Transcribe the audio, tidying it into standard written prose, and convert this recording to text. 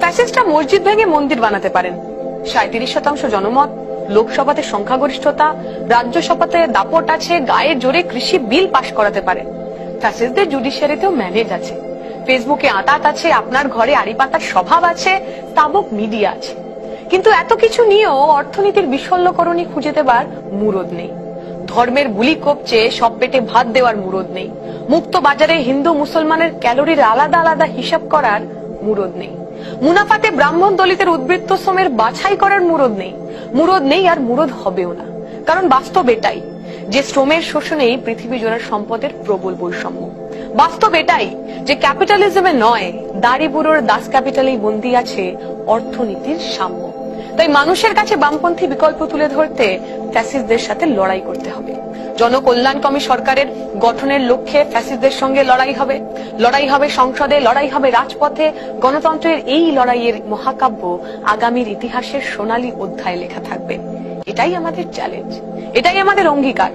ফ্যাসিস্টরা মসজিদ ভেঙে মন্দির বানাতে পারেন, 37% জনমত, লোকসভাতে সংখ্যাগরিষ্ঠতা, রাজ্যসভাতে দাপট আছে, গায়ে জোরে কৃষি বিল পাশ করাতে পারে। ফ্যাসিস্টদের জুডিশিয়ারিতেও ম্যানেজ আছে, ফেসবুকে আঁতাত আছে, আপনার ঘরে আড়ি পাতার স্বভাব আছে, তাবক মিডিয়া আছে। কিন্তু এত কিছু নিয়েও অর্থনীতির বিশল্যকরণী খুঁজে দেবার মুরদ নেই। ধর্মের বুলি কপচে সব পেটে ভাত দেওয়ার মুরদ নেই। মুক্ত বাজারে হিন্দু মুসলমানের ক্যালোরির আলাদা আলাদা হিসাব করার মুরদ নেই। মুনাফাতে ব্রাহ্মণ দলিতের উদ্বৃত্ত শ্রমের বাছাই করার মুরদ নেই। মুরদ নেই আর মুরদ হবেও না, কারণ বাস্তব এটাই যে শ্রমের শোষণেই পৃথিবী জোড়ার সম্পদের প্রবল বৈষম্য। বাস্তব এটাই যে ক্যাপিটালিজমে নয়, দাড়ি বুড়োর দাস ক্যাপিটালেই বন্দী আছে অর্থনীতির সাম্য। তাই মানুষের কাছে বামপন্থী বিকল্প তুলে ধরতে ফ্যাসিস্টদের সাথে লড়াই করতে হবে। জনকল্যাণকামী সরকারের গঠনের লক্ষ্যে ফ্যাসিস্টদের সঙ্গে লড়াই হবে। লড়াই হবে সংসদে, লড়াই হবে রাজপথে। গণতন্ত্রের এই লড়াইয়ের মহাকাব্য আগামীর ইতিহাসের সোনালী অধ্যায়ে লেখা থাকবে। এটাই আমাদের চ্যালেঞ্জ, এটাই আমাদের অঙ্গীকার।